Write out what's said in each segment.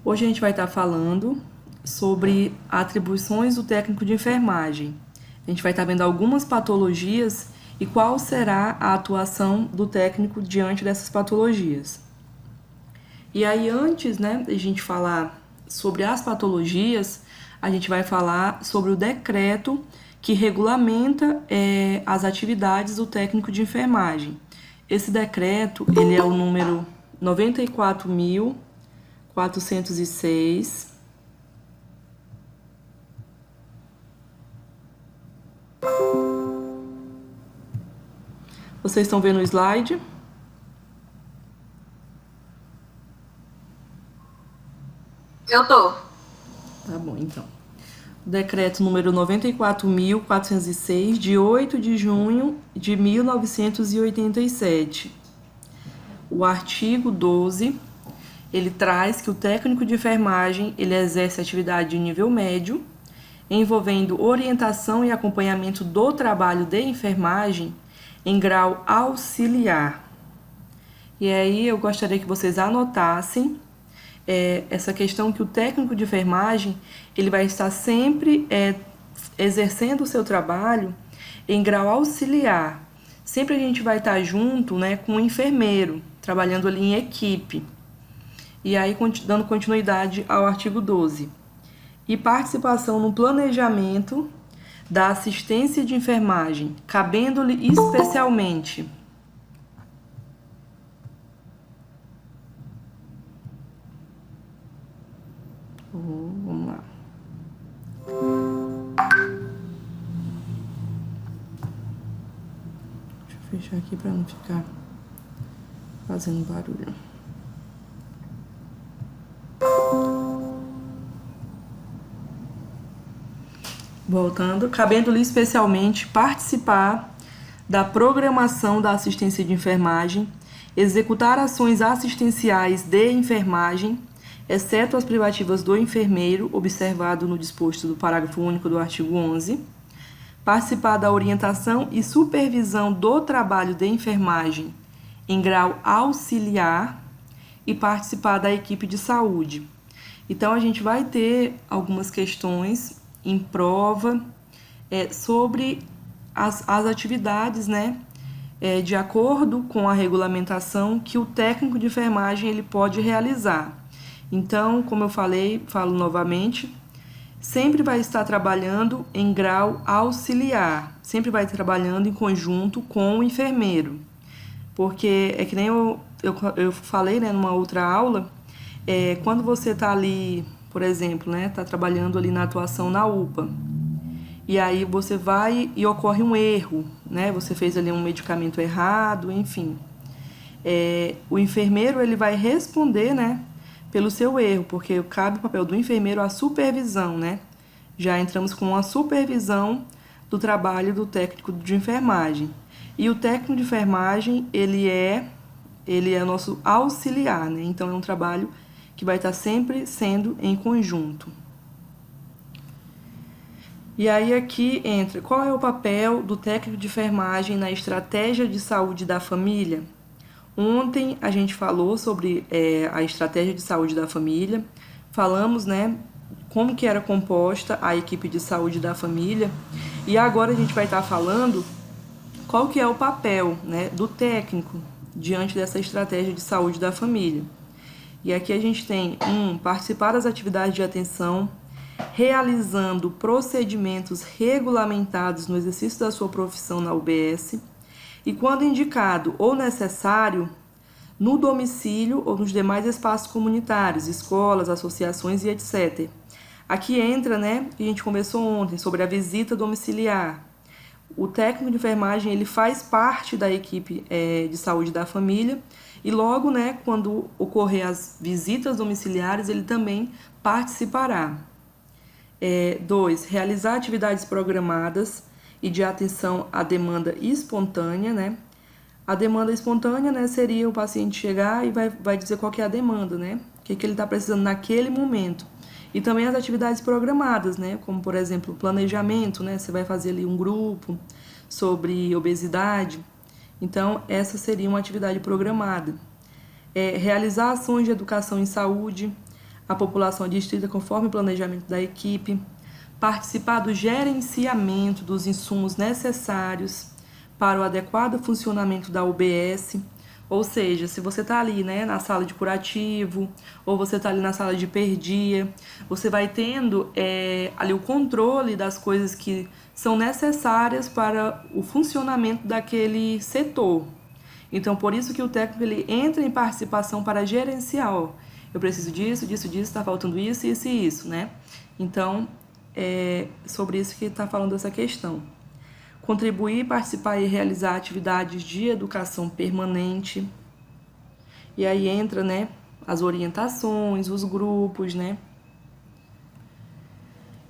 Hoje a gente vai estar falando sobre atribuições do técnico de enfermagem. A gente vai estar vendo algumas patologias e qual será a atuação do técnico diante dessas patologias. E aí, antes, de a gente falar sobre as patologias, a gente vai falar sobre o decreto que regulamenta as atividades do técnico de enfermagem. Esse decreto, ele é o número 94.406. Vocês estão vendo o slide? Eu tô. Tá bom, então. Decreto número 94.406, de 8 de junho de 1987. O artigo 12, ele traz que o técnico de enfermagem, ele exerce atividade de nível médio, envolvendo orientação e acompanhamento do trabalho de enfermagem em grau auxiliar. E aí eu gostaria que vocês anotassem essa questão que o técnico de enfermagem ele vai estar sempre exercendo o seu trabalho em grau auxiliar. Sempre a gente vai estar junto, com o enfermeiro, trabalhando ali em equipe. E aí, dando continuidade ao artigo 12. E participação no planejamento da assistência de enfermagem, cabendo-lhe especialmente vamos lá. Deixa eu fechar aqui para não ficar fazendo barulho. Voltando, cabendo-lhe especialmente participar da programação da assistência de enfermagem, executar ações assistenciais de enfermagem, exceto as privativas do enfermeiro, observado no disposto do parágrafo único do artigo 11, participar da orientação e supervisão do trabalho de enfermagem em grau auxiliar e participar da equipe de saúde. Então, a gente vai ter algumas questões em prova sobre as atividades, de acordo com a regulamentação que o técnico de enfermagem ele pode realizar. Então, como eu falei, falo novamente, sempre vai estar trabalhando em grau auxiliar, sempre vai estar trabalhando em conjunto com o enfermeiro. Porque é que nem eu falei, numa outra aula, quando você está ali, por exemplo, está trabalhando ali na atuação na UPA, e aí você vai e ocorre um erro, você fez ali um medicamento errado, enfim. O enfermeiro ele vai responder, pelo seu erro, porque cabe o papel do enfermeiro a supervisão, Já entramos com a supervisão do trabalho do técnico de enfermagem. E o técnico de enfermagem, ele é nosso auxiliar, Então, é um trabalho que vai estar sempre sendo em conjunto. E aí aqui entra, qual é o papel do técnico de enfermagem na estratégia de saúde da família? Ontem a gente falou sobre a estratégia de saúde da família, falamos, como que era composta a equipe de saúde da família, e agora a gente vai estar falando qual que é o papel, do técnico diante dessa estratégia de saúde da família. E aqui a gente tem participar das atividades de atenção, realizando procedimentos regulamentados no exercício da sua profissão na UBS, e quando indicado ou necessário, no domicílio ou nos demais espaços comunitários, escolas, associações e etc. Aqui entra, que a gente conversou ontem, sobre a visita domiciliar. O técnico de enfermagem ele faz parte da equipe de saúde da família e logo, quando ocorrer as visitas domiciliares, ele também participará. 2. Realizar atividades programadas e de atenção à demanda espontânea, A demanda espontânea, seria o paciente chegar e vai dizer qual que é a demanda, O que ele está precisando naquele momento. E também as atividades programadas, como, por exemplo, o planejamento, Você vai fazer ali um grupo sobre obesidade. Então, essa seria uma atividade programada. Realizar ações de educação em saúde, a população adstrita conforme o planejamento da equipe, participar do gerenciamento dos insumos necessários para o adequado funcionamento da UBS, ou seja, se você está ali, né, na sala de curativo, ou você está ali na sala de perdia, você vai tendo ali o controle das coisas que são necessárias para o funcionamento daquele setor. Então, por isso que o técnico ele entra em participação para gerenciar, ó, eu preciso disso, está faltando isso, isso e isso, né? Então, é sobre isso que está falando essa questão. Contribuir, participar e realizar atividades de educação permanente. E aí entra, né, as orientações, os grupos, né?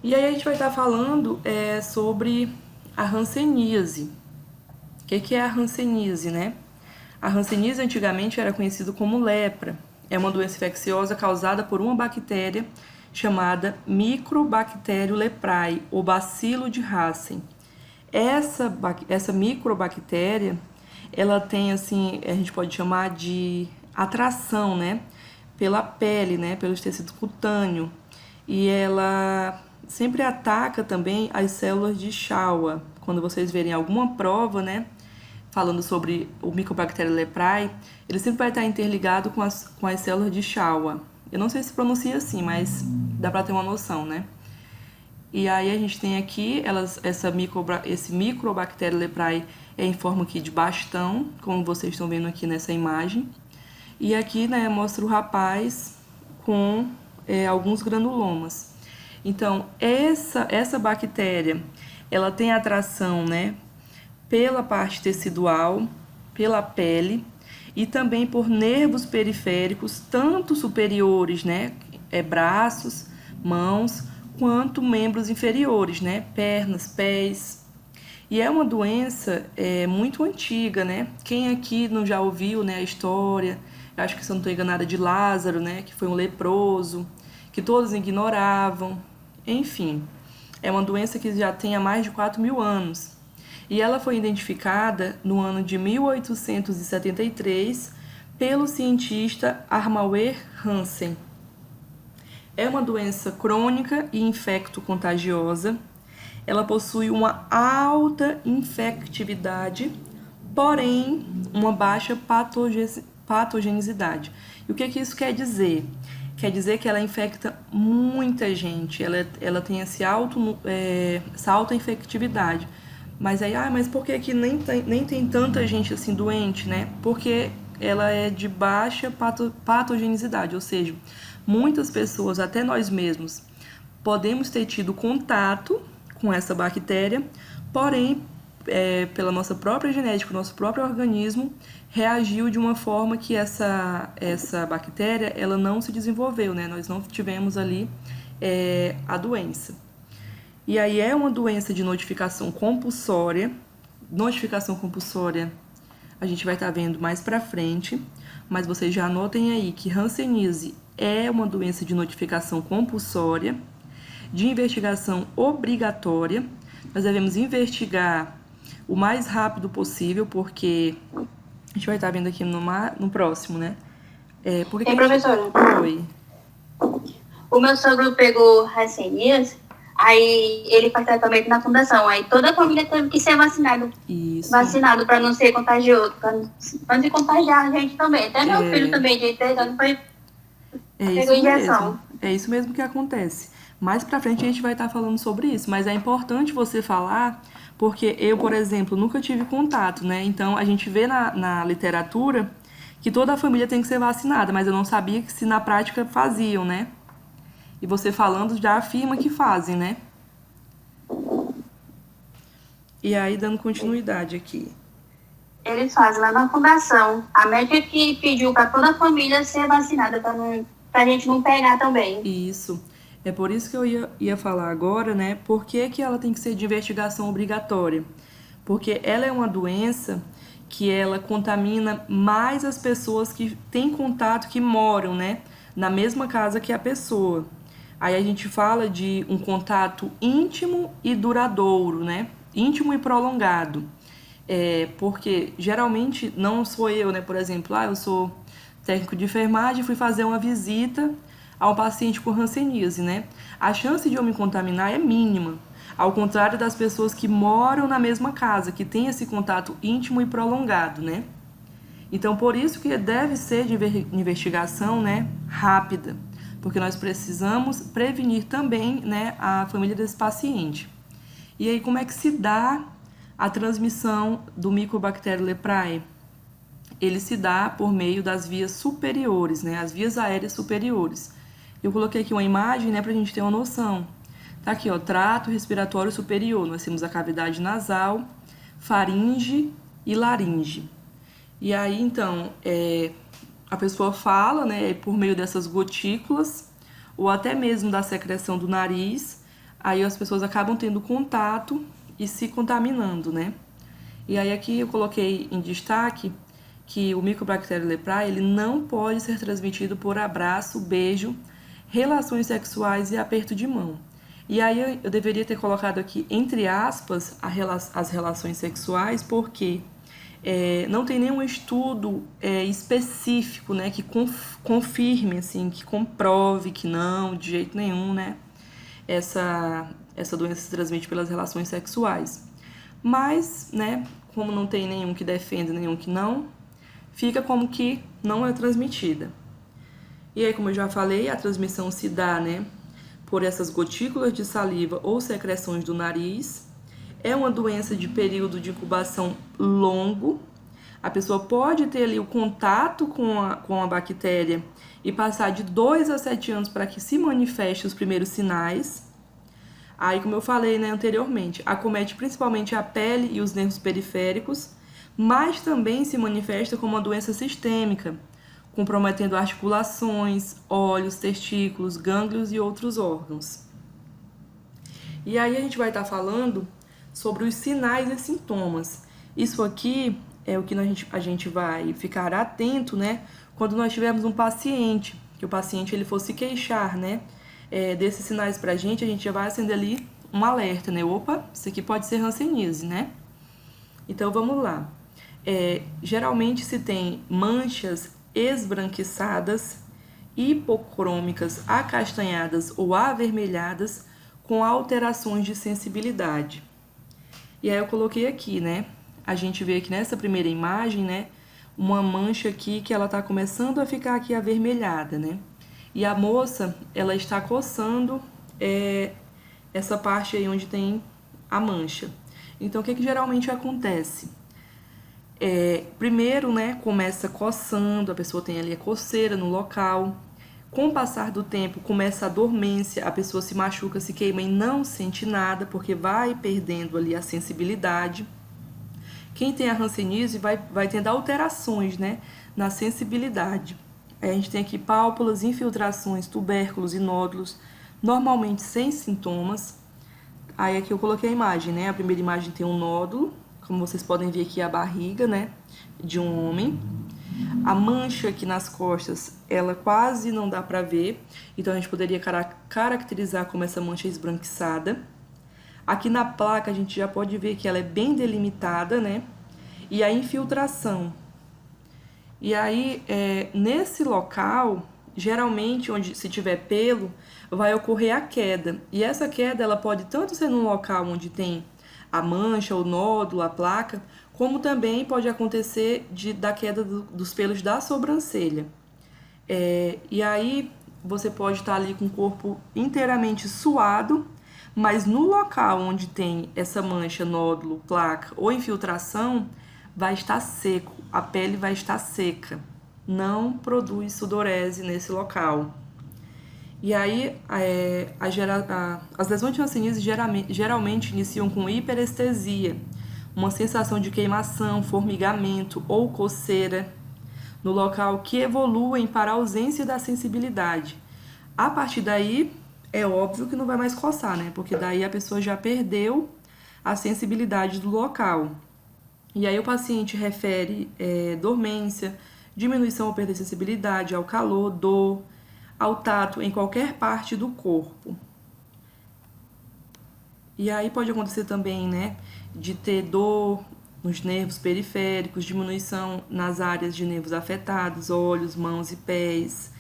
E aí a gente vai estar falando sobre a hanseníase. O que é a hanseníase, né? A hanseníase antigamente era conhecida como lepra. É uma doença infecciosa causada por uma bactéria chamada Microbacterium leprae, ou bacilo de Hansen. Essa microbactéria, ela tem, assim, a gente pode chamar de atração, né? Pela pele, né? Pelos tecidos cutâneos. E ela sempre ataca também as células de Schwann. Quando vocês verem alguma prova, né? Falando sobre o Mycobacterium leprae, ele sempre vai estar interligado com as células de Schwann. Eu não sei se pronuncia assim, mas dá para ter uma noção, né? E aí a gente tem aqui esse Mycobacterium leprae é em forma aqui de bastão, como vocês estão vendo aqui nessa imagem. E aqui, né, mostra o rapaz com alguns granulomas. Então, essa bactéria, ela tem atração, né, pela parte tecidual, pela pele e também por nervos periféricos, tanto superiores, né, braços, mãos, quanto membros inferiores, né, pernas, pés. E é uma doença muito antiga, né? Quem aqui não já ouviu, né, a história, acho que se eu não estou enganada, de Lázaro, né, que foi um leproso, que todos ignoravam. Enfim, é uma doença que já tem há mais de 4.000 anos. E ela foi identificada no ano de 1873 pelo cientista Armauer Hansen. É uma doença crônica e infecto-contagiosa. Ela possui uma alta infectividade, porém uma baixa patogenicidade. E o que isso quer dizer? Quer dizer que ela infecta muita gente, ela tem essa alta infectividade. Mas aí, mas por que nem tem tanta gente assim doente, né? Porque ela é de baixa patogenicidade, ou seja, muitas pessoas, até nós mesmos, podemos ter tido contato com essa bactéria, porém, pela nossa própria genética, o nosso próprio organismo reagiu de uma forma que essa bactéria ela não se desenvolveu, né? Nós não tivemos ali a doença. E aí é uma doença de notificação compulsória. Notificação compulsória a gente vai estar vendo mais pra frente, mas vocês já anotem aí que hanseníase é uma doença de notificação compulsória, de investigação obrigatória. Nós devemos investigar o mais rápido possível, porque a gente vai estar vendo aqui no próximo, né? Professora? Oi. O meu sogro pegou hanseníase, aí ele faz tratamento na fundação, aí toda a família teve que ser vacinado. Isso. Vacinado para não ser contagioso, para não se contagiar a gente também. Até meu filho também, de 3 anos, pegou injeção. É isso mesmo que acontece. Mais pra frente a gente vai estar falando sobre isso, mas é importante você falar, porque eu, por exemplo, nunca tive contato, né? Então a gente vê na literatura que toda a família tem que ser vacinada, mas eu não sabia que se na prática faziam, né? E você falando já afirma que fazem, né? E aí, dando continuidade aqui. Eles fazem lá na fundação. A médica que pediu para toda a família ser vacinada, para a gente não pegar também. Isso. É por isso que eu ia falar agora, né? Por que ela tem que ser de investigação obrigatória? Porque ela é uma doença que ela contamina mais as pessoas que têm contato, que moram, né, na mesma casa que a pessoa. Aí a gente fala de um contato íntimo e duradouro, né? Íntimo e prolongado. Porque geralmente não sou eu, né? Por exemplo, eu sou técnico de enfermagem, fui fazer uma visita, a um paciente com hanseníase, né? A chance de eu me contaminar é mínima, ao contrário das pessoas que moram na mesma casa, que têm esse contato íntimo e prolongado, né? Então, por isso que deve ser de investigação, né, rápida, porque nós precisamos prevenir também, né, a família desse paciente. E aí, como é que se dá a transmissão do Mycobacterium leprae? Ele se dá por meio das vias superiores, né, as vias aéreas superiores. Eu coloquei aqui uma imagem, né, para a gente ter uma noção. Tá aqui, ó, trato respiratório superior. Nós temos a cavidade nasal, faringe e laringe. E aí, então, a pessoa fala, né, por meio dessas gotículas, ou até mesmo da secreção do nariz, aí as pessoas acabam tendo contato e se contaminando, né? E aí aqui eu coloquei em destaque que o Mycobacterium leprae, ele não pode ser transmitido por abraço, beijo, relações sexuais e aperto de mão. E aí eu deveria ter colocado aqui, entre aspas, as relações sexuais, porque não tem nenhum estudo específico, né, que confirme, assim, que comprove que não, de jeito nenhum, né, essa doença se transmite pelas relações sexuais. Mas, né, como não tem nenhum que defenda, nenhum que não, fica como que não é transmitida. E aí, como eu já falei, a transmissão se dá, né, por essas gotículas de saliva ou secreções do nariz. É uma doença de período de incubação longo. A pessoa pode ter ali o contato com a bactéria e passar de 2 a 7 anos para que se manifeste os primeiros sinais. Aí, como eu falei, né, anteriormente, acomete principalmente a pele e os nervos periféricos, mas também se manifesta como uma doença sistêmica, comprometendo articulações, olhos, testículos, gânglios e outros órgãos. E aí a gente vai estar falando sobre os sinais e sintomas. Isso aqui é o que a gente vai ficar atento, né, quando nós tivermos um paciente, que o paciente ele for se queixar, né, desses sinais pra gente, a gente já vai acender ali um alerta, né, opa, isso aqui pode ser hanseníase, né. Então vamos lá. Geralmente se tem manchas esbranquiçadas, hipocrômicas, acastanhadas ou avermelhadas com alterações de sensibilidade. E aí eu coloquei aqui, né? A gente vê aqui nessa primeira imagem, né? Uma mancha aqui que ela tá começando a ficar aqui avermelhada, né? E a moça, ela está coçando essa parte aí onde tem a mancha. Então, o que geralmente acontece? Primeiro, né, começa coçando, a pessoa tem ali a coceira no local. Com o passar do tempo, começa a dormência, a pessoa se machuca, se queima e não sente nada, porque vai perdendo ali a sensibilidade. Quem tem a hanseníase vai tendo alterações, né, na sensibilidade. A gente tem aqui pálpulas, infiltrações, tubérculos e nódulos, normalmente sem sintomas. Aí aqui eu coloquei a imagem, né, a primeira imagem tem um nódulo, como vocês podem ver aqui a barriga, né, de um homem. A mancha aqui nas costas, ela quase não dá pra ver, então a gente poderia caracterizar como essa mancha esbranquiçada. Aqui na placa a gente já pode ver que ela é bem delimitada, né? E a infiltração. E aí, nesse local, geralmente onde se tiver pelo, vai ocorrer a queda. E essa queda, ela pode tanto ser num local onde tem a mancha, o nódulo, a placa, como também pode acontecer da queda dos pelos da sobrancelha. E aí você pode estar ali com o corpo inteiramente suado, mas no local onde tem essa mancha, nódulo, placa ou infiltração, vai estar seco, a pele vai estar seca, não produz sudorese nesse local. E aí, as lesões de hanseníase geralmente iniciam com hiperestesia, uma sensação de queimação, formigamento ou coceira no local que evoluem para a ausência da sensibilidade. A partir daí, é óbvio que não vai mais coçar, né? Porque daí a pessoa já perdeu a sensibilidade do local. E aí o paciente refere dormência, diminuição ou perda de sensibilidade ao calor, dor, ao tato em qualquer parte do corpo. E aí pode acontecer também, né, de ter dor nos nervos periféricos, diminuição nas áreas de nervos afetados, olhos, mãos e pés,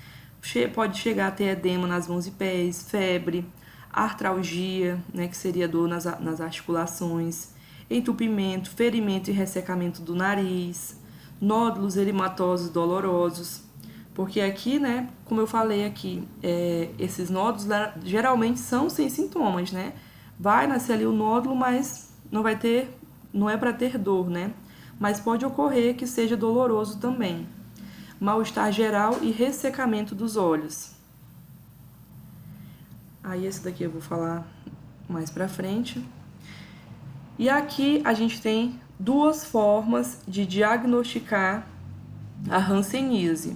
Pode chegar a ter edema nas mãos e pés, febre, artralgia, né, que seria dor nas articulações, entupimento, ferimento e ressecamento do nariz, nódulos erimatosos dolorosos, porque aqui, né, como eu falei aqui, esses nódulos geralmente são sem sintomas, né? Vai nascer ali o nódulo, mas não é para ter dor, né? Mas pode ocorrer que seja doloroso também. Mal-estar geral e ressecamento dos olhos. Aí esse daqui eu vou falar mais pra frente. E aqui a gente tem duas formas de diagnosticar a hanseníase.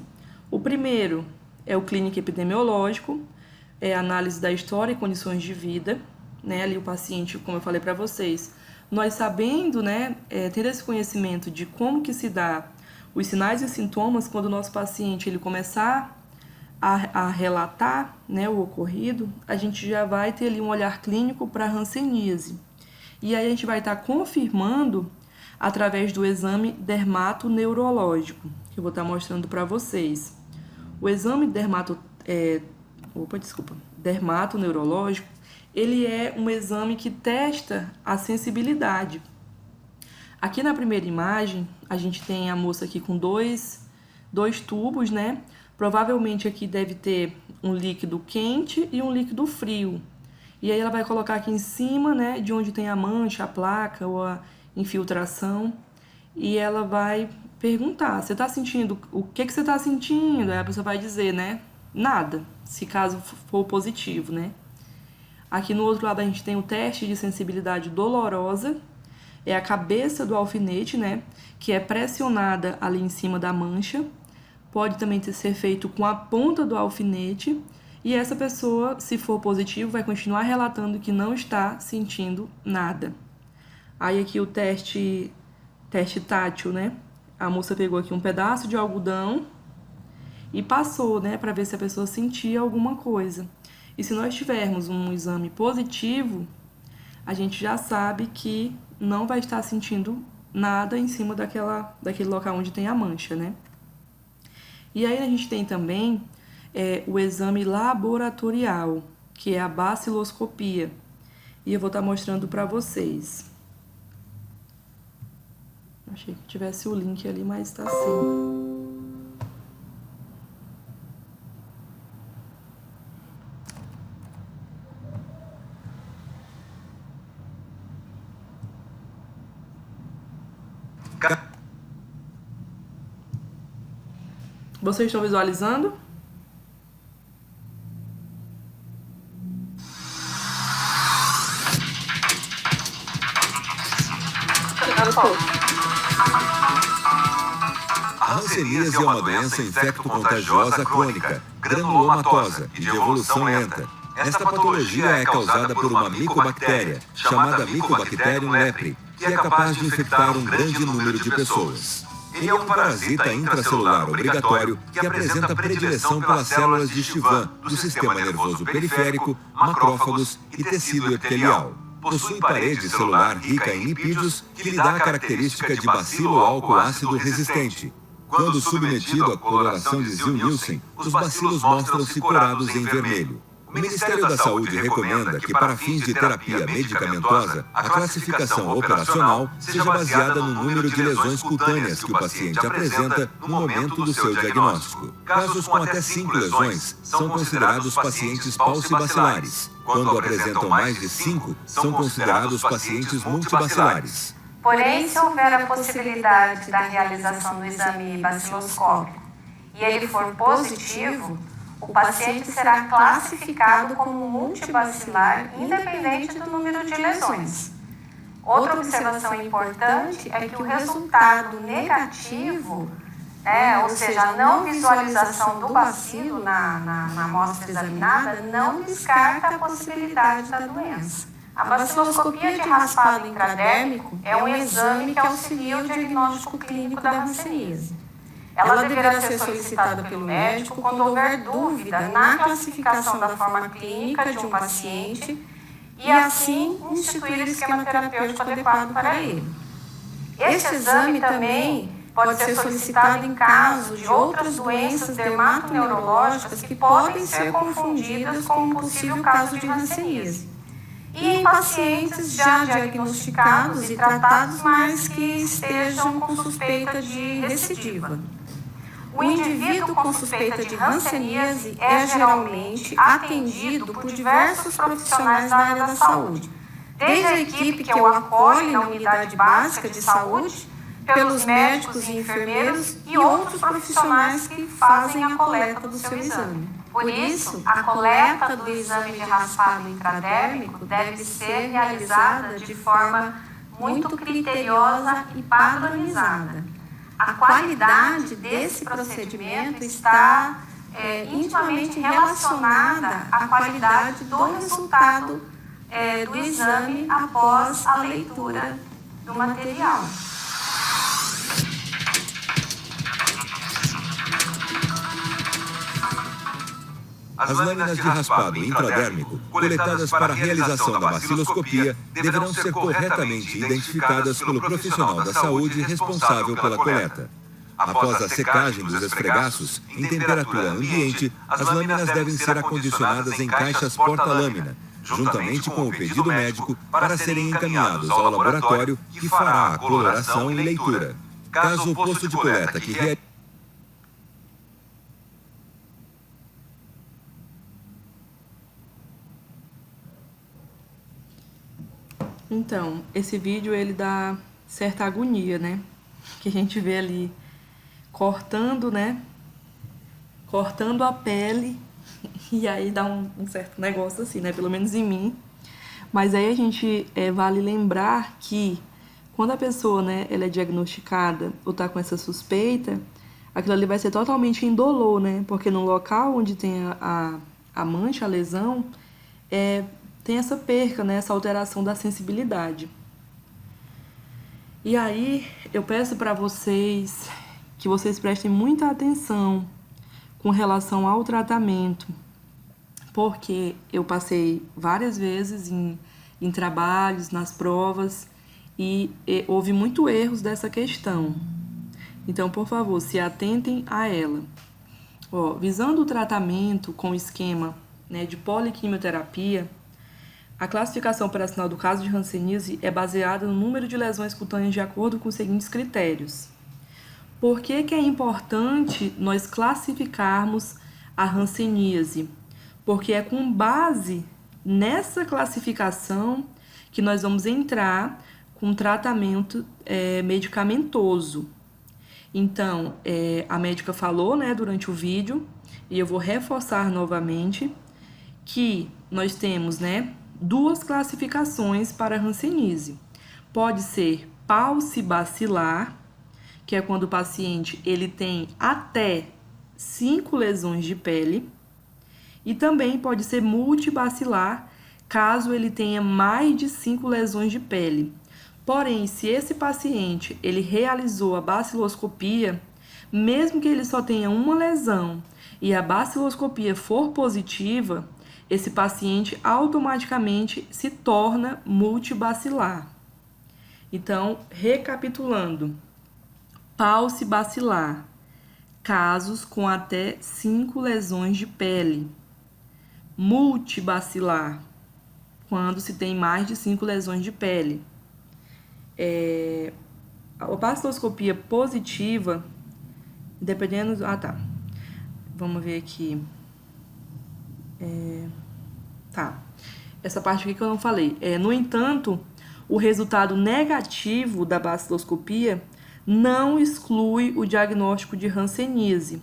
O primeiro é o clínico epidemiológico, é a análise da história e condições de vida, né? Ali o paciente, como eu falei para vocês, nós sabendo, né, ter esse conhecimento de como que se dá os sinais e sintomas quando o nosso paciente ele começar a relatar, né, o ocorrido, a gente já vai ter ali um olhar clínico para a hanseníase. E aí a gente vai estar confirmando através do exame dermatoneurológico, que eu vou estar mostrando para vocês. O exame dermatoneurológico, ele é um exame que testa a sensibilidade. Aqui na primeira imagem, a gente tem a moça aqui com dois tubos, né? Provavelmente aqui deve ter um líquido quente e um líquido frio. E aí ela vai colocar aqui em cima, né, de onde tem a mancha, a placa ou a infiltração. E ela vai perguntar, você tá sentindo, o que você tá sentindo? Aí a pessoa vai dizer, né, nada, se caso for positivo, né? Aqui no outro lado a gente tem o teste de sensibilidade dolorosa, é a cabeça do alfinete, né, que é pressionada ali em cima da mancha. Pode também ser feito com a ponta do alfinete. E essa pessoa, se for positivo, vai continuar relatando que não está sentindo nada. Aí aqui o teste tátil, né? A moça pegou aqui um pedaço de algodão e passou, né, para ver se a pessoa sentia alguma coisa. E se nós tivermos um exame positivo, a gente já sabe que não vai estar sentindo nada em cima daquele local onde tem a mancha, né? E aí a gente tem também o exame laboratorial, que é a baciloscopia. E eu vou estar mostrando para vocês. Achei que tivesse o link ali, mas está sem. Vocês estão visualizando? A hanseníase é uma doença infecto-contagiosa crônica, granulomatosa e de evolução lenta. Esta patologia é causada por uma micobactéria, chamada Mycobacterium leprae, que é capaz de infectar um grande número de pessoas. Ele é um parasita intracelular obrigatório que apresenta predileção pelas células de Schwann do sistema nervoso periférico, macrófagos e tecido epitelial. Possui parede celular rica em lipídios que lhe dá a característica de bacilo álcool ácido resistente. Quando submetido à coloração de Ziehl-Neelsen, os bacilos mostram-se corados em vermelho. O Ministério da Saúde recomenda que, para fins de terapia medicamentosa, a classificação operacional seja baseada no número de lesões cutâneas que o paciente apresenta no momento do seu diagnóstico. Casos com até 5 lesões são considerados pacientes paucibacilares. Quando apresentam mais de 5, são considerados pacientes multibacilares. Porém, se houver a possibilidade da realização do exame baciloscópico e ele for positivo, o paciente será classificado como multibacilar, independente do número de lesões. Outra observação importante é que o resultado negativo, ou seja, a não visualização do bacilo na amostra examinada, não descarta a possibilidade da doença. A baciloscopia de raspado intradérmico é um exame que auxilia o diagnóstico clínico da hanseníase. Ela deverá ser solicitada pelo médico quando houver dúvida na classificação da forma clínica de um paciente e assim instituir o esquema terapêutico adequado para ele. Este exame também pode ser solicitado em caso de outras doenças dermatoneurológicas que podem ser confundidas com um possível caso de hanseníase. E em pacientes já diagnosticados e tratados, mas que estejam com suspeita de recidiva. O indivíduo com suspeita de hanseníase é geralmente atendido por diversos profissionais da área da saúde, desde a equipe que o acolhe na unidade básica de saúde, pelos médicos e enfermeiros e outros profissionais que fazem a coleta do seu exame. Por isso, a coleta do exame de raspado intradérmico deve ser realizada de forma muito criteriosa e padronizada. A qualidade desse procedimento está intimamente relacionada à qualidade do resultado do exame após a leitura do material. As lâminas de raspado intradérmico, coletadas para a realização da baciloscopia, deverão ser corretamente identificadas pelo profissional da saúde responsável pela coleta. Após a secagem dos esfregaços, em temperatura ambiente, as lâminas devem ser acondicionadas em caixas porta-lâmina, juntamente com o pedido médico, para serem encaminhados ao laboratório que fará a coloração e leitura. Caso o posto de coleta que realize Então, esse vídeo ele dá certa agonia, né? Que a gente vê ali cortando, né? Cortando a pele e aí dá um certo negócio assim, né? Pelo menos em mim. Mas aí a gente vale lembrar que quando a pessoa, né, ela é diagnosticada ou tá com essa suspeita, aquilo ali vai ser totalmente indolor, né? Porque no local onde tem a mancha, a lesão, tem essa perca, né? Essa alteração da sensibilidade. E aí eu peço para vocês que vocês prestem muita atenção com relação ao tratamento, porque eu passei várias vezes em trabalhos, nas provas, e houve muitos erros dessa questão. Então, por favor, se atentem a ela. Visando o tratamento com o esquema, né, de poliquimioterapia, a classificação operacional do caso de hanseníase é baseada no número de lesões cutâneas de acordo com os seguintes critérios. Por que é importante nós classificarmos a hanseníase? Porque é com base nessa classificação que nós vamos entrar com tratamento medicamentoso. Então, a médica falou, né, durante o vídeo, e eu vou reforçar novamente, que nós temos, né, duas classificações para a hanseníase. Pode ser paucibacilar, que é quando o paciente ele tem até 5 lesões de pele, e também pode ser multibacilar, caso ele tenha mais de 5 lesões de pele. Porém, se esse paciente ele realizou a baciloscopia, mesmo que ele só tenha uma lesão e a baciloscopia for positiva, esse paciente automaticamente se torna multibacilar. Então, recapitulando, paucibacilar, casos com até 5 lesões de pele. Multibacilar, quando se tem mais de 5 lesões de pele. A baciloscopia positiva, dependendo... Vamos ver aqui. Essa parte aqui que eu não falei. No entanto, o resultado negativo da baciloscopia não exclui o diagnóstico de hanseníase,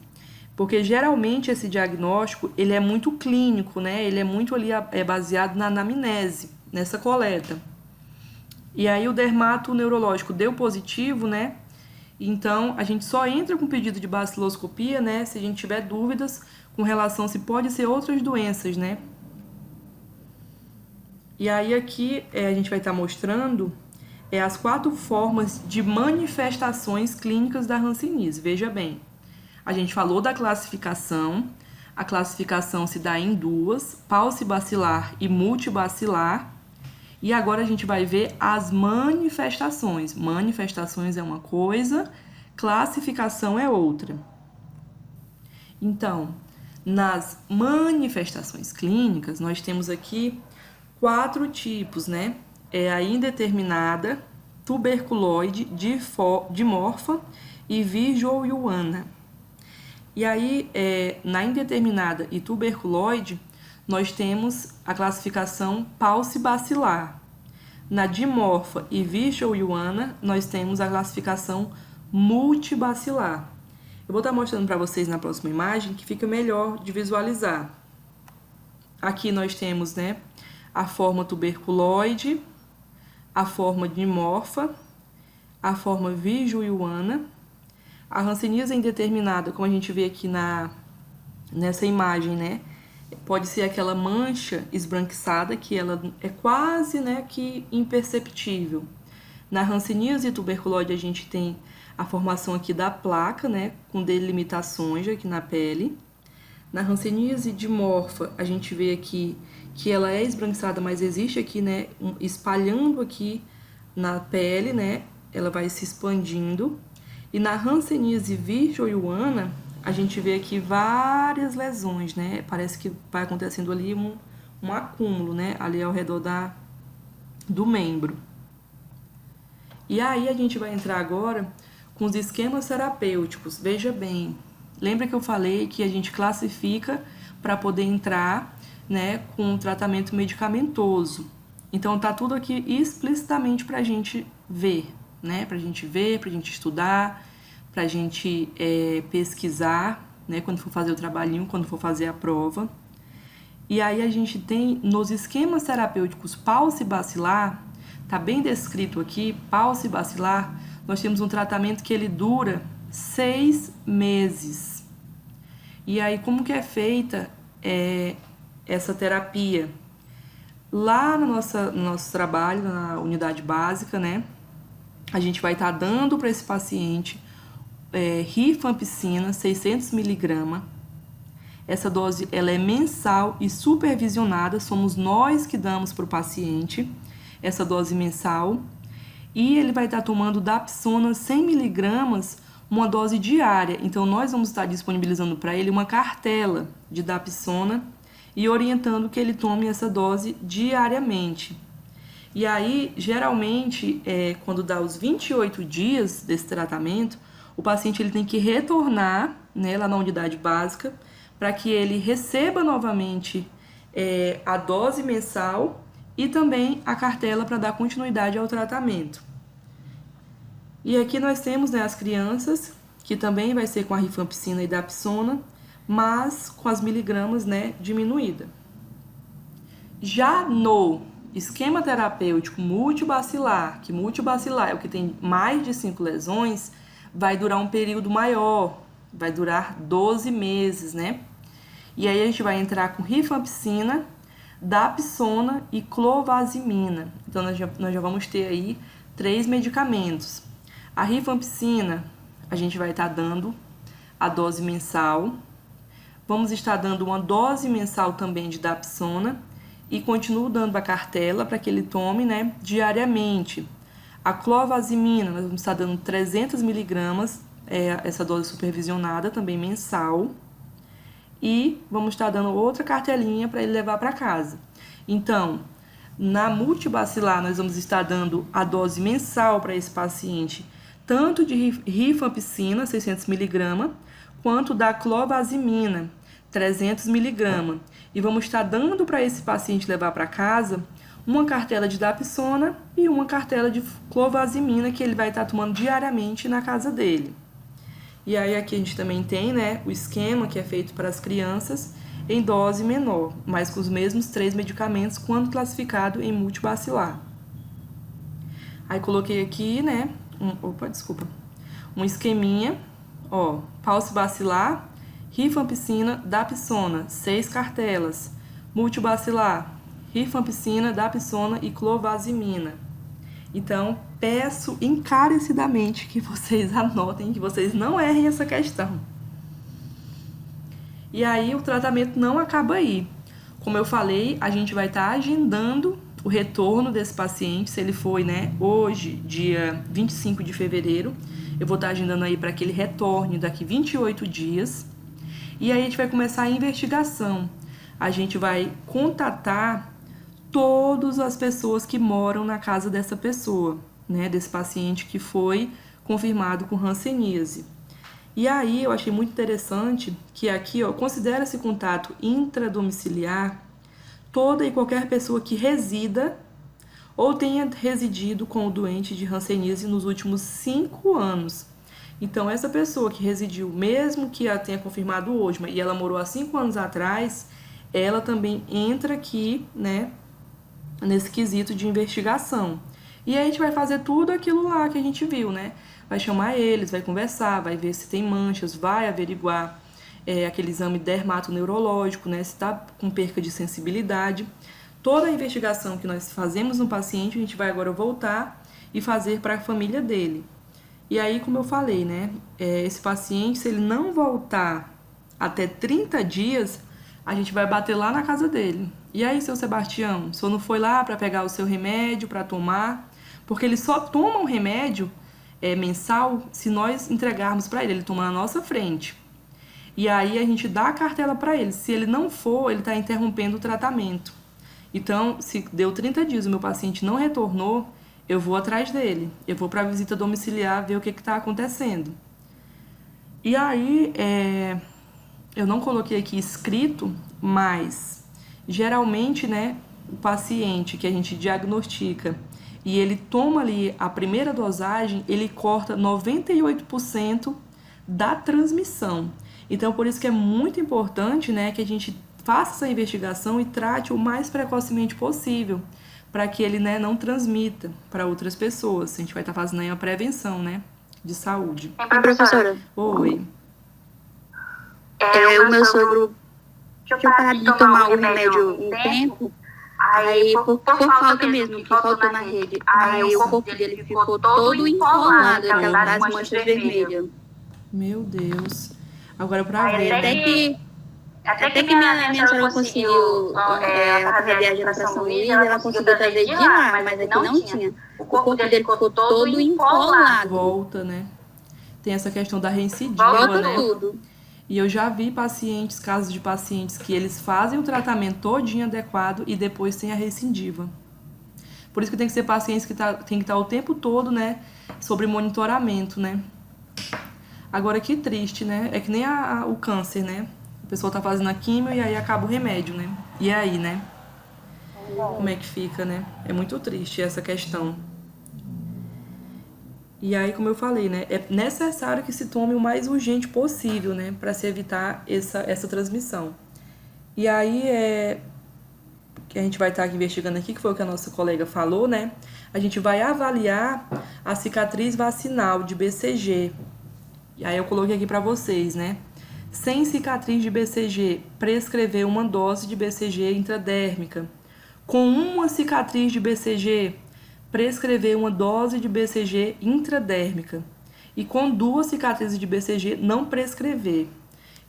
porque geralmente esse diagnóstico ele é muito clínico, né? Ele é muito ali baseado na anamnese, nessa coleta. E aí o dermatoneurológico deu positivo, né? Então a gente só entra com pedido de baciloscopia, né? Se a gente tiver dúvidas com relação se pode ser outras doenças, né? E aí aqui a gente vai estar mostrando as 4 formas de manifestações clínicas da hanseníase. Veja bem, a gente falou da classificação. A classificação se dá em 2, paucibacilar e multibacilar. E agora a gente vai ver as manifestações. Manifestações é uma coisa, classificação é outra. Então, nas manifestações clínicas, nós temos aqui 4 tipos, né? É a indeterminada, tuberculoide, dimorfa e virginiana. E aí, na indeterminada e tuberculoide, nós temos a classificação paucibacilar. Na dimorfa e virginiana, nós temos a classificação multibacilar. Eu vou estar mostrando para vocês na próxima imagem que fica melhor de visualizar. Aqui nós temos, né, a forma tuberculoide, a forma dimorfa, a forma virginiana, a hanseníase indeterminada, como a gente vê aqui nessa imagem, né, pode ser aquela mancha esbranquiçada que ela é quase, né, que imperceptível. Na hanseníase tuberculoide a gente tem a formação aqui da placa, né, com delimitações aqui na pele. Na hanseníase dimorfa, a gente vê aqui que ela é esbranquiçada, mas existe aqui, né, espalhando aqui na pele, né, ela vai se expandindo. E na hanseníase virginiana, a gente vê aqui várias lesões, né, parece que vai acontecendo ali um acúmulo, né, ali ao redor do membro. E aí a gente vai entrar agora com os esquemas terapêuticos. Veja bem, lembra que eu falei que a gente classifica para poder entrar, né, com um tratamento medicamentoso. Então tá tudo aqui explicitamente para a gente ver, né, para a gente ver, para a gente estudar, para a gente pesquisar, né, quando for fazer o trabalhinho, quando for fazer a prova. E aí a gente tem nos esquemas terapêuticos paucibacilar, tá bem descrito aqui, paucibacilar, nós temos um tratamento que ele dura 6 meses. E aí, como que é feita essa terapia? Lá no nosso trabalho, na unidade básica, né, a gente vai estar dando para esse paciente rifampicina, 600 mg. Essa dose ela é mensal e supervisionada, somos nós que damos para o paciente essa dose mensal. E ele vai estar tomando dapsona 100 mg, uma dose diária. Então, nós vamos estar disponibilizando para ele uma cartela de dapsona e orientando que ele tome essa dose diariamente. E aí, geralmente, quando dá os 28 dias desse tratamento, o paciente ele tem que retornar, né, lá na unidade básica para que ele receba novamente a dose mensal e também a cartela para dar continuidade ao tratamento. E aqui nós temos, né, as crianças, que também vai ser com a rifampicina e dapsona, mas com as miligramas, né, diminuída. Já no esquema terapêutico multibacilar, que multibacilar é o que tem mais de 5 lesões, vai durar um período maior, vai durar 12 meses, né? E aí a gente vai entrar com rifampicina, dapsona e clovazimina. Então nós já vamos ter aí 3 medicamentos. A rifampicina, a gente vai estar dando a dose mensal. Vamos estar dando uma dose mensal também de dapsona e continuo dando a cartela para que ele tome, né, diariamente. A clovazimina, nós vamos estar dando 300 mg, essa dose supervisionada também mensal. E vamos estar dando outra cartelinha para ele levar para casa. Então, na multibacilar, nós vamos estar dando a dose mensal para esse paciente, tanto de rifampicina, 600 mg, quanto da clovazimina, 300 mg. E vamos estar dando para esse paciente levar para casa uma cartela de dapsona e uma cartela de clovazimina que ele vai estar tomando diariamente na casa dele. E aí aqui a gente também tem, né, o esquema que é feito para as crianças em dose menor, mas com os mesmos 3 medicamentos quando classificado em multibacilar. Aí coloquei aqui, né, um esqueminha, ó, paucibacilar, rifampicina, dapsona, 6 cartelas, multibacilar, rifampicina, dapsona e clovazimina. Então, peço encarecidamente que vocês anotem, que vocês não errem essa questão. E aí, o tratamento não acaba aí. Como eu falei, a gente vai estar agendando o retorno desse paciente, se ele foi, né, hoje, dia 25 de fevereiro, eu vou estar agendando aí para que ele retorne daqui 28 dias. E aí a gente vai começar a investigação. A gente vai contatar todas as pessoas que moram na casa dessa pessoa, né, desse paciente que foi confirmado com hanseníase. E aí eu achei muito interessante que aqui, ó, considera-se contato intradomiciliar toda e qualquer pessoa que resida ou tenha residido com o doente de hanseníase nos últimos 5 anos. Então, essa pessoa que residiu, mesmo que a tenha confirmado hoje, e ela morou há 5 anos atrás, ela também entra aqui, né, nesse quesito de investigação. E aí a gente vai fazer tudo aquilo lá que a gente viu, né? Vai chamar eles, vai conversar, vai ver se tem manchas, vai averiguar aquele exame dermatoneurológico, né? Se está com perca de sensibilidade. Toda a investigação que nós fazemos no paciente, a gente vai agora voltar e fazer para a família dele. E aí, como eu falei, né? Esse paciente, se ele não voltar até 30 dias, a gente vai bater lá na casa dele. E aí, seu Sebastião, o senhor não foi lá para pegar o seu remédio para tomar? Porque ele só toma um remédio mensal se nós entregarmos para ele. Ele toma na nossa frente. E aí a gente dá a cartela para ele. Se ele não for, ele está interrompendo o tratamento. Então, se deu 30 dias e o meu paciente não retornou, eu vou atrás dele. Eu vou para a visita domiciliar ver o que está acontecendo. E aí, eu não coloquei aqui escrito, mas geralmente, né, o paciente que a gente diagnostica e ele toma ali a primeira dosagem, ele corta 98% da transmissão. Então, por isso que é muito importante, né, que a gente faça essa investigação e trate o mais precocemente possível, para que ele, né, não transmita para outras pessoas. A gente vai estar fazendo aí uma prevenção, né, de saúde. Professora. Oi. O meu sogro tinha parado de tomar o remédio um tempo, aí por falta mesmo, que faltou na rede. Aí o corpo dele ficou todo empolado, aquelas manchas vermelhas. Meu Deus. Agora pra ver, Até que minha sogra conseguiu fazer a viagem para São Luís, ela conseguiu trazer de lá, mas aqui não tinha. O corpo dele ficou todo empolado. Volta, né? Tem essa questão da reincidiva, Volta né? tudo. E eu já vi casos de pacientes que eles fazem o tratamento todinho adequado e depois tem a recidiva. Por isso que tem que ser pacientes que tem que estar o tempo todo, né, sobre monitoramento, né? Agora, que triste, né? É que nem o câncer, né? A pessoa tá fazendo a quimio e aí acaba o remédio, né? E aí, né? Como é que fica, né? É muito triste essa questão. E aí, como eu falei, né, é necessário que se tome o mais urgente possível, né, para se evitar essa transmissão. E aí, que a gente vai estar aqui investigando aqui, que foi o que a nossa colega falou, né, a gente vai avaliar a cicatriz vacinal de BCG. E aí eu coloquei aqui para vocês, né, sem cicatriz de BCG, prescrever uma dose de BCG intradérmica. Com uma cicatriz de BCG, prescrever uma dose de BCG intradérmica. E com 2 cicatrizes de BCG, não prescrever.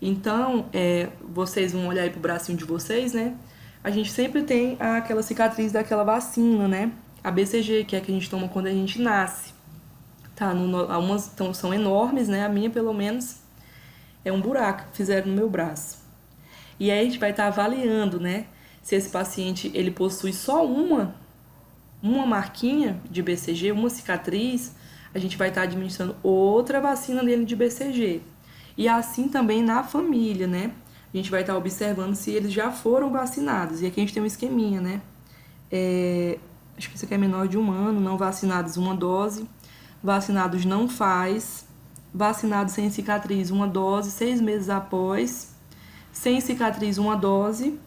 Então, vocês vão olhar aí pro bracinho de vocês, né? A gente sempre tem aquela cicatriz daquela vacina, né? A BCG, que é a que a gente toma quando a gente nasce. Tá? Algumas são enormes, né? A minha, pelo menos, é um buraco que fizeram no meu braço. E aí a gente vai estar avaliando, né? Se esse paciente, ele possui só uma marquinha de BCG, uma cicatriz, a gente vai estar administrando outra vacina dele de BCG. E assim também na família, né? A gente vai estar observando se eles já foram vacinados. E aqui a gente tem um esqueminha, né? Acho que isso aqui é menor de 1 ano, não vacinados 1 dose, vacinados não faz, vacinados sem cicatriz 1 dose, 6 meses após, sem cicatriz 1 dose.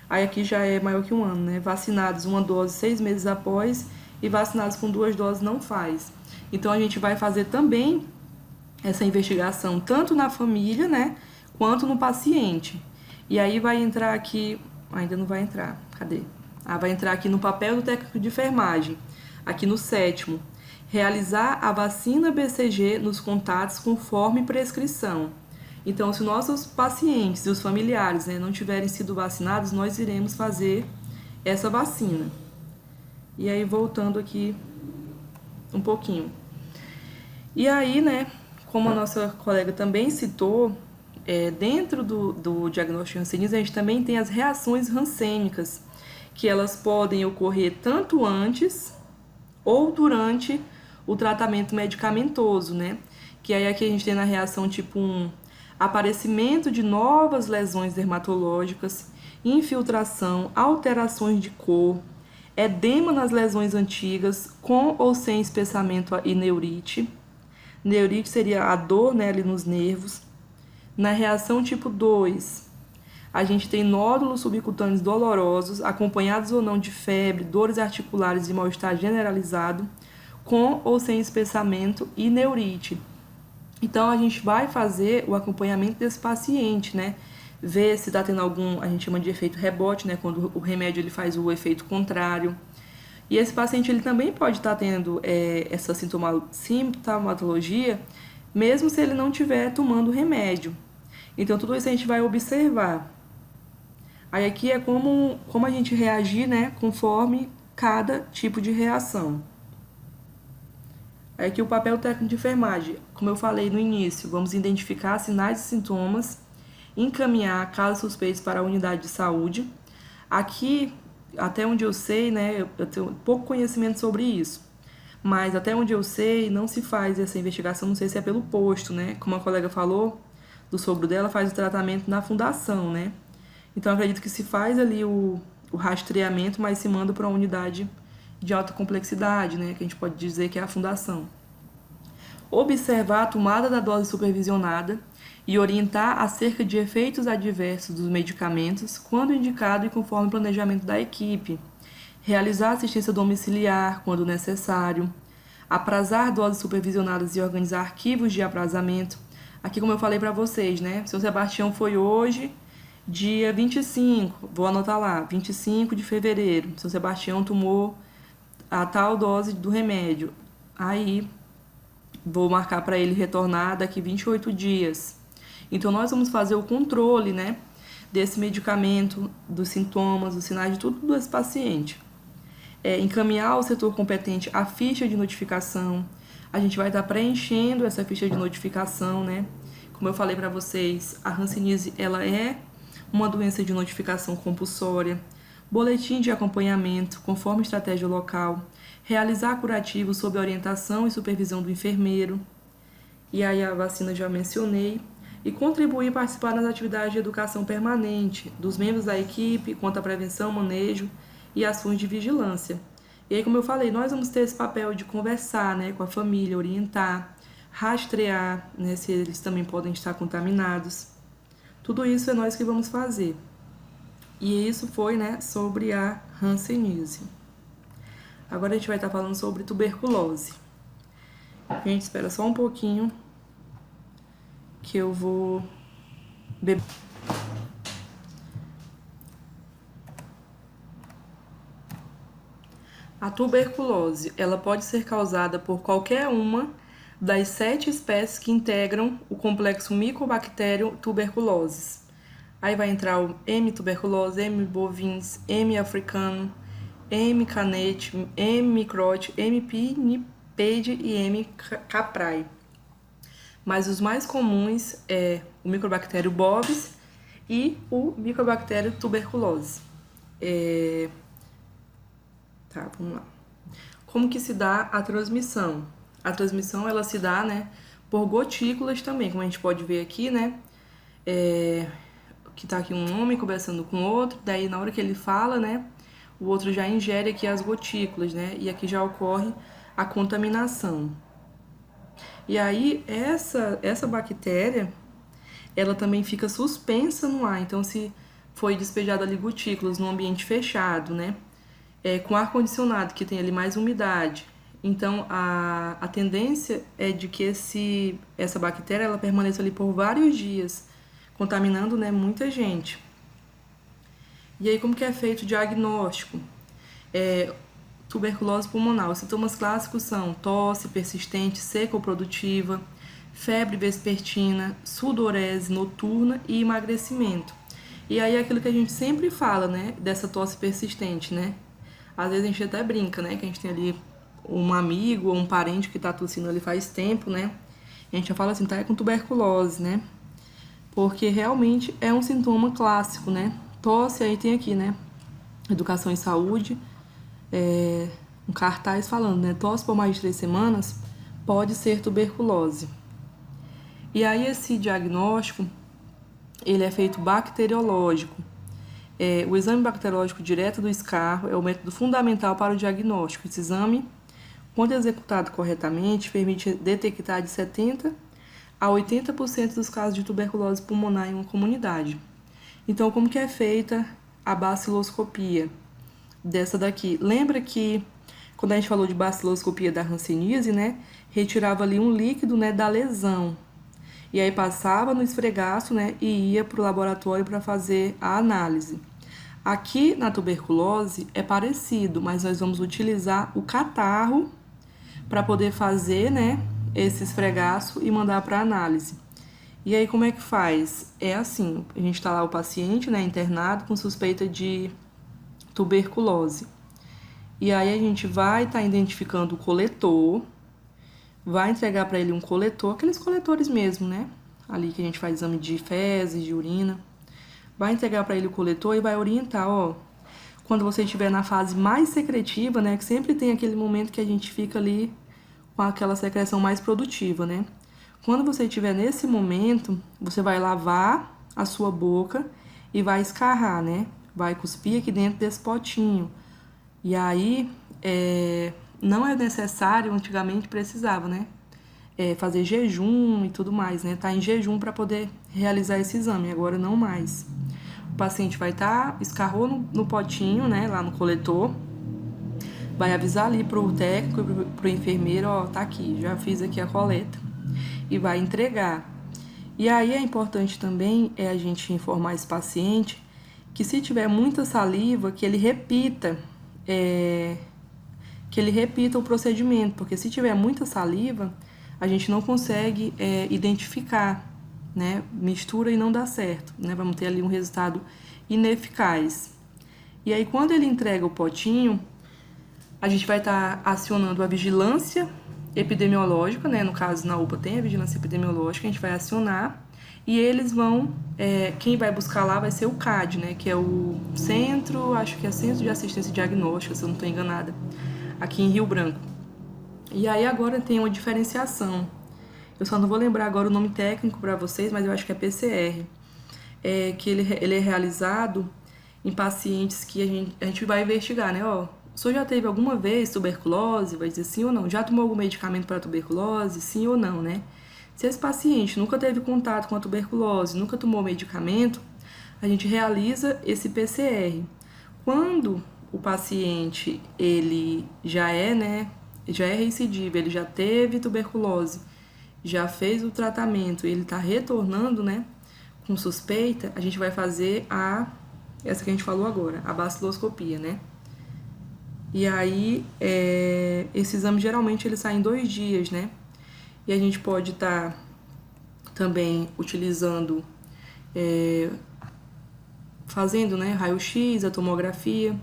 Aí aqui já é maior que 1 ano, né? Vacinados 1 dose 6 meses após e vacinados com 2 doses não faz. Então a gente vai fazer também essa investigação tanto na família, né? Quanto no paciente. E aí vai entrar aqui, ainda não vai entrar, cadê? Vai entrar aqui no papel do técnico de enfermagem, aqui no 7º. Realizar a vacina BCG nos contatos conforme prescrição. Então, se nossos pacientes e os familiares, né, não tiverem sido vacinados, nós iremos fazer essa vacina. E aí, voltando aqui um pouquinho. E aí, né, como a nossa colega também citou, dentro do diagnóstico de hanseníase, a gente também tem as reações hansênicas, que elas podem ocorrer tanto antes ou durante o tratamento medicamentoso, né? Que aí aqui a gente tem na reação tipo 1, aparecimento de novas lesões dermatológicas, infiltração, alterações de cor, edema nas lesões antigas, com ou sem espessamento e neurite. Neurite seria a dor, né, ali nos nervos. Na reação tipo 2, a gente tem nódulos subcutâneos dolorosos, acompanhados ou não de febre, dores articulares e mal-estar generalizado, com ou sem espessamento e neurite. Então, a gente vai fazer o acompanhamento desse paciente, né? Ver se está tendo algum, a gente chama de efeito rebote, né? Quando o remédio ele faz o efeito contrário. E esse paciente ele também pode estar tendo essa sintomatologia, mesmo se ele não estiver tomando remédio. Então, tudo isso a gente vai observar. Aí aqui é como a gente reagir, né, conforme cada tipo de reação. Aí aqui o papel técnico de enfermagem, como eu falei no início, vamos identificar sinais e sintomas, encaminhar casos suspeitos para a unidade de saúde. Aqui, até onde eu sei, né, eu tenho pouco conhecimento sobre isso, mas até onde eu sei, não se faz essa investigação, não sei se é pelo posto, né, como a colega falou, do sogro dela faz o tratamento na fundação, né, então acredito que se faz ali o rastreamento, mas se manda para uma unidade de alta complexidade, né, que a gente pode dizer que é a fundação. Observar a tomada da dose supervisionada e orientar acerca de efeitos adversos dos medicamentos quando indicado e conforme o planejamento da equipe. Realizar assistência domiciliar quando necessário. Aprazar doses supervisionadas e organizar arquivos de aprazamento. Aqui, como eu falei para vocês, né, São Sebastião foi hoje, dia 25, vou anotar lá, 25 de fevereiro. São Sebastião tomou a tal dose do remédio. Aí, vou marcar para ele retornar daqui 28 dias. Então, nós vamos fazer o controle, né, desse medicamento, dos sintomas, dos sinais de tudo desse paciente. Encaminhar ao setor competente a ficha de notificação. A gente vai estar preenchendo essa ficha de notificação, né? Como eu falei para vocês, a hanseníase, ela é uma doença de notificação compulsória. Boletim de acompanhamento, conforme estratégia local, realizar curativo sob orientação e supervisão do enfermeiro, e aí a vacina já mencionei, e contribuir e participar nas atividades de educação permanente dos membros da equipe quanto à prevenção, manejo e ações de vigilância. E aí, como eu falei, nós vamos ter esse papel de conversar, né, com a família, orientar, rastrear, né, se eles também podem estar contaminados. Tudo isso é nós que vamos fazer. E isso foi, né, sobre a hanseníase. Agora a gente vai estar falando sobre tuberculose. Gente, espera só um pouquinho que eu vou beber. A tuberculose, ela pode ser causada por qualquer uma das 7 espécies que integram o complexo Mycobacterium tuberculosis. Aí vai entrar o M. tuberculose, M. bovis, M. africano, M. canete, M. microte, M. pinnipede e M. caprae. Mas os mais comuns é o Mycobacterium bovis e o Mycobacterium tuberculose. Tá, vamos lá. Como que se dá a transmissão? A transmissão, ela se dá, né, por gotículas também, como a gente pode ver aqui, né, que tá aqui um homem conversando com outro, daí na hora que ele fala, né, o outro já ingere aqui as gotículas, né, e aqui já ocorre a contaminação. E aí, essa bactéria, ela também fica suspensa no ar, então se foi despejado ali gotículas num ambiente fechado, né, com ar-condicionado, que tem ali mais umidade. Então, a tendência é de que essa bactéria ela permaneça ali por vários dias, contaminando, né, muita gente. E aí, como que é feito o diagnóstico? Tuberculose pulmonar. Os sintomas clássicos são tosse persistente, seca ou produtiva, febre vespertina, sudorese noturna e emagrecimento. E aí, aquilo que a gente sempre fala, né, dessa tosse persistente, né? Às vezes a gente até brinca, né? Que a gente tem ali um amigo ou um parente que tá tossindo ali faz tempo, né? E a gente já fala assim, tá com tuberculose, né? Porque realmente é um sintoma clássico, né? Tosse, aí tem aqui, né? Educação e Saúde, um cartaz falando, né? Tosse por mais de 3 semanas pode ser tuberculose. E aí esse diagnóstico, ele é feito bacteriológico. O exame bacteriológico direto do escarro é o método fundamental para o diagnóstico. Esse exame, quando executado corretamente, permite detectar de 70% a 80% dos casos de tuberculose pulmonar em uma comunidade. Então, como que é feita a baciloscopia dessa daqui? Lembra que quando a gente falou de baciloscopia da hanseníase, né, retirava ali um líquido, né, da lesão. E aí passava no esfregaço, né, e ia para o laboratório para fazer a análise. Aqui na tuberculose é parecido, mas nós vamos utilizar o catarro para poder fazer, né, esse esfregaço e mandar para análise. E aí como é que faz? É assim, a gente está lá o paciente, né, internado com suspeita de tuberculose. E aí a gente vai estar identificando o coletor, vai entregar para ele um coletor, aqueles coletores mesmo, né? Ali que a gente faz exame de fezes, de urina. Vai entregar para ele o coletor e vai orientar, ó. Quando você estiver na fase mais secretiva, né? Que sempre tem aquele momento que a gente fica ali com aquela secreção mais produtiva, né? Quando você estiver nesse momento, você vai lavar a sua boca e vai escarrar, né? Vai cuspir aqui dentro desse potinho. E aí, não é necessário, antigamente precisava, né? Fazer jejum e tudo mais, né? Tá em jejum para poder realizar esse exame, agora não mais. O paciente vai escarrou no potinho, né? Lá no coletor, vai avisar ali pro técnico e pro enfermeiro, ó, tá aqui, já fiz aqui a coleta. E vai entregar. E aí é importante também a gente informar esse paciente que se tiver muita saliva, que ele repita o procedimento, porque se tiver muita saliva, a gente não consegue identificar, né? Mistura e não dá certo, né? Vamos ter ali um resultado ineficaz. E aí, quando ele entrega o potinho, a gente vai estar acionando a vigilância epidemiológica, né? No caso, na UPA tem a vigilância epidemiológica, a gente vai acionar e eles vão, quem vai buscar lá vai ser o CAD, né? Que é o Centro, acho que é Centro de Assistência Diagnóstica, se eu não estou enganada, aqui em Rio Branco. E aí agora tem uma diferenciação. Eu só não vou lembrar agora o nome técnico para vocês, mas eu acho que é PCR. Que ele é realizado em pacientes que a gente vai investigar, né? Ó, o senhor já teve alguma vez tuberculose? Vai dizer sim ou não. Já tomou algum medicamento para tuberculose? Sim ou não, né? Se esse paciente nunca teve contato com a tuberculose, nunca tomou medicamento, a gente realiza esse PCR. Quando o paciente, ele já é recidivo, ele já teve tuberculose, já fez o tratamento, ele está retornando, né, com suspeita, a gente vai fazer essa que a gente falou agora, a baciloscopia, né? E aí, esse exame geralmente ele sai em 2 dias, né? E a gente pode estar também utilizando, fazendo, né, raio-x, a tomografia,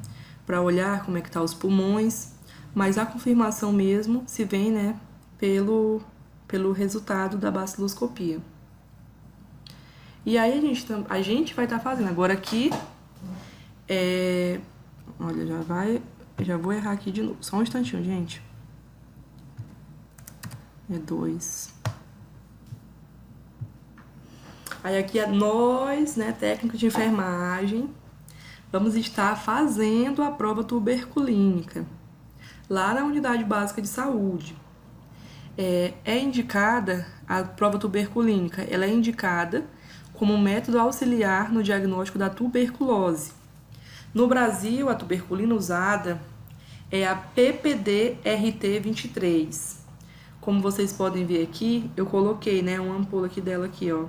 para olhar como é que tá os pulmões, mas a confirmação mesmo se vem, né, pelo resultado da baciloscopia. E aí a gente vai estar fazendo, agora aqui, olha, já vou errar aqui de novo, só um instantinho, gente. 2. Aí aqui nós, né, técnicos de enfermagem, vamos estar fazendo a prova tuberculínica lá na unidade básica de saúde. É indicada a prova tuberculínica, ela é indicada como um método auxiliar no diagnóstico da tuberculose. No Brasil, a tuberculina usada é a PPD-RT23. Como vocês podem ver aqui, eu coloquei, né, uma ampola aqui dela aqui, ó.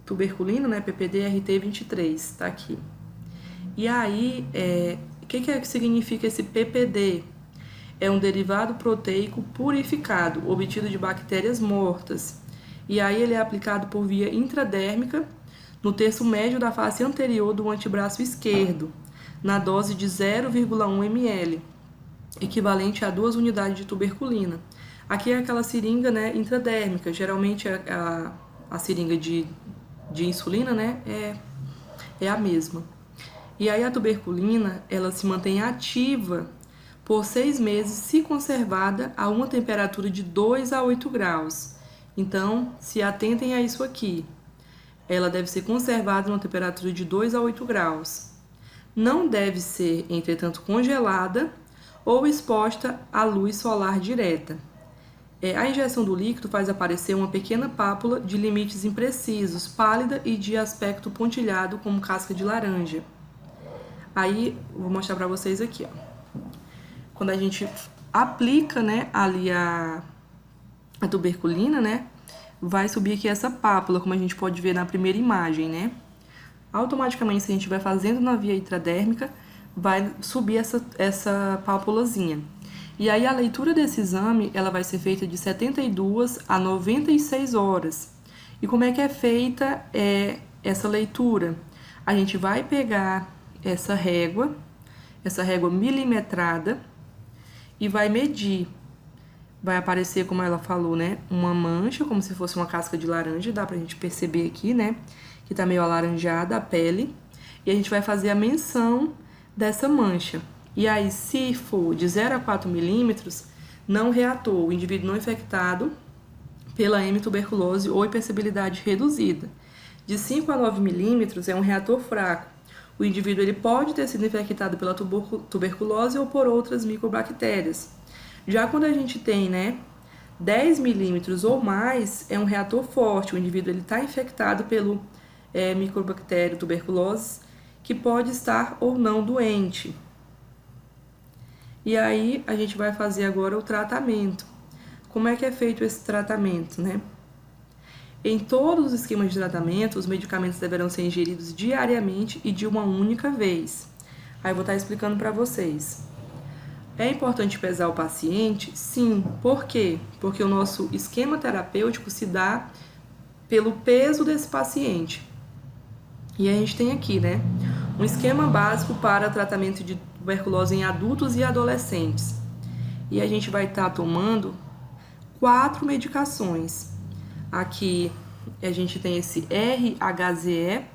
Tuberculina, né, PPD-RT23, tá aqui. E aí, o que significa esse PPD? É um derivado proteico purificado, obtido de bactérias mortas. E aí ele é aplicado por via intradérmica no terço médio da face anterior do antebraço esquerdo. na dose de 0,1 ml, equivalente a 2 unidades de tuberculina. Aqui é aquela seringa, né, intradérmica. Geralmente a seringa de insulina, né, é a mesma. E aí a tuberculina, ela se mantém ativa por 6 meses se conservada a uma temperatura de 2 a 8 graus. Então, se atentem a isso aqui. Ela deve ser conservada numa temperatura de 2 a 8 graus. Não deve ser, entretanto, congelada ou exposta à luz solar direta. A injeção do líquido faz aparecer uma pequena pápula de limites imprecisos, pálida e de aspecto pontilhado como casca de laranja. Aí, vou mostrar para vocês aqui, ó. Quando a gente aplica, né, ali a tuberculina, né, vai subir aqui essa pápula, como a gente pode ver na primeira imagem, né. Automaticamente, se a gente vai fazendo na via intradérmica, vai subir essa pápulazinha. E aí a leitura desse exame, ela vai ser feita de 72 a 96 horas. E como é que é feita essa leitura? A gente vai pegar essa régua milimetrada, e vai medir. Vai aparecer, como ela falou, né, uma mancha, como se fosse uma casca de laranja, dá pra gente perceber aqui, né, que tá meio alaranjada a pele. E a gente vai fazer a menção dessa mancha. E aí, se for de 0 a 4 milímetros, não reatou, o indivíduo não infectado pela M-tuberculose ou hipersensibilidade reduzida. De 5 a 9 milímetros é um reator fraco. O indivíduo ele pode ter sido infectado pela tuberculose ou por outras micobactérias. Já quando a gente tem, né, 10 milímetros ou mais, é um reator forte. O indivíduo está infectado pelo micobactéria tuberculose, que pode estar ou não doente. E aí, a gente vai fazer agora o tratamento. Como é que é feito esse tratamento, né? Em todos os esquemas de tratamento, os medicamentos deverão ser ingeridos diariamente e de uma única vez. Aí eu vou estar explicando para vocês. É importante pesar o paciente? Sim. Por quê? Porque o nosso esquema terapêutico se dá pelo peso desse paciente. E a gente tem aqui, né, um esquema básico para tratamento de tuberculose em adultos e adolescentes. E a gente vai estar tomando 4 medicações. Aqui a gente tem esse RHZE,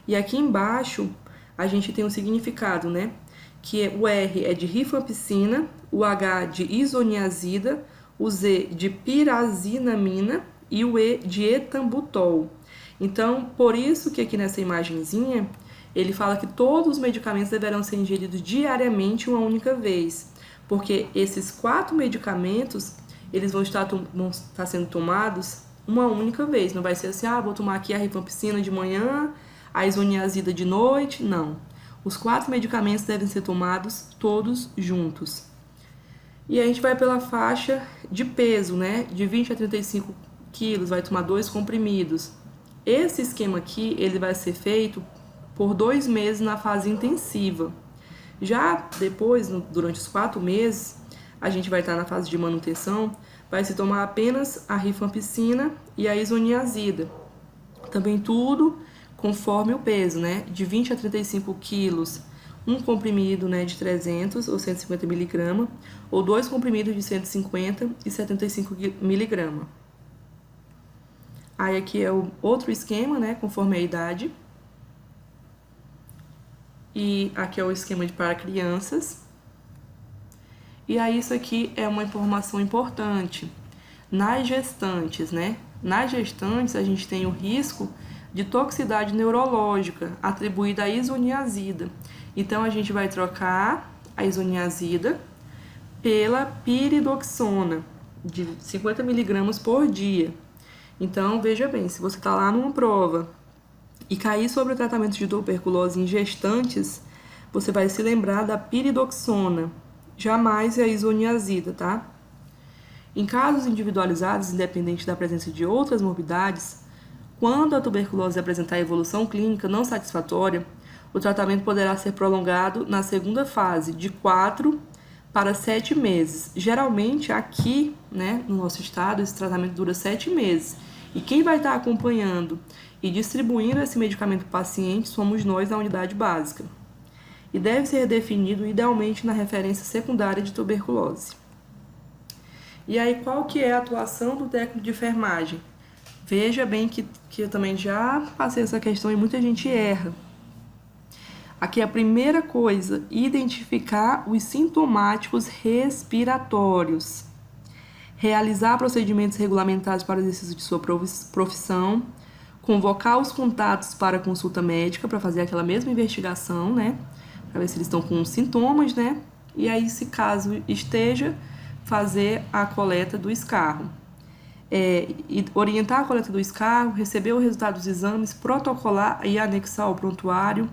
e aqui embaixo a gente tem um significado, né? Que o R é de rifampicina, o H de isoniazida, o Z de pirazinamina e o E de etambutol. Então, por isso que aqui nessa imagenzinha, ele fala que todos os medicamentos deverão ser ingeridos diariamente uma única vez, porque esses 4 medicamentos, eles vão estar sendo tomados uma única vez. Não vai ser assim, vou tomar aqui a rifampicina de manhã, a isoniazida de noite. Não. Os 4 medicamentos devem ser tomados todos juntos. E a gente vai pela faixa de peso, né? De 20 a 35 quilos, vai tomar 2 comprimidos. Esse esquema aqui, ele vai ser feito por 2 meses na fase intensiva. Já depois, durante os 4 meses, a gente vai estar na fase de manutenção, vai se tomar apenas a rifampicina e a isoniazida. Também tudo conforme o peso, né? De 20 a 35 quilos, um comprimido, né, de 300 ou 150 miligramas, ou 2 comprimidos de 150 e 75 miligramas. Aí aqui é o outro esquema, né, conforme a idade. E aqui é o esquema para crianças. E aí isso aqui é uma informação importante. Nas gestantes, né? Nas gestantes a gente tem o risco de toxicidade neurológica atribuída à isoniazida. Então a gente vai trocar a isoniazida pela piridoxona de 50 miligramas por dia. Então veja bem, se você está lá numa prova e cair sobre o tratamento de tuberculose em gestantes, você vai se lembrar da piridoxona. Jamais é a isoniazida, tá? Em casos individualizados, independente da presença de outras morbidades, quando a tuberculose apresentar evolução clínica não satisfatória, o tratamento poderá ser prolongado na segunda fase, de 4 para 7 meses. Geralmente, aqui, né, no nosso estado, esse tratamento dura 7 meses. E quem vai estar acompanhando e distribuindo esse medicamento para o paciente somos nós da unidade básica. e deve ser definido idealmente na referência secundária de tuberculose. E aí, qual que é a atuação do técnico de enfermagem? Veja bem que eu também já passei essa questão e muita gente erra. Aqui a primeira coisa, identificar os sintomáticos respiratórios. Realizar procedimentos regulamentados para o exercício de sua profissão. Convocar os contatos para consulta médica, para fazer aquela mesma investigação, né? Para ver se eles estão com sintomas, né? E aí, se caso esteja, fazer a coleta do escarro. E orientar a coleta do escarro, receber o resultado dos exames, protocolar e anexar ao prontuário,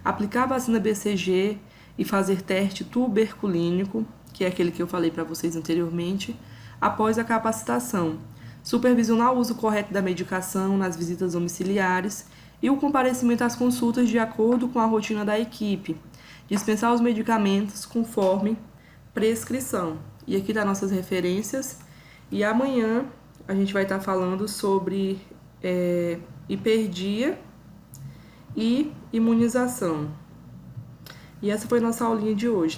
aplicar a vacina BCG e fazer teste tuberculínico, que é aquele que eu falei para vocês anteriormente, após a capacitação. Supervisionar o uso correto da medicação nas visitas domiciliares e o comparecimento às consultas de acordo com a rotina da equipe. Dispensar os medicamentos conforme prescrição. E aqui tá nossas referências. E amanhã a gente vai estar falando sobre hiperdia e imunização. E essa foi nossa aulinha de hoje.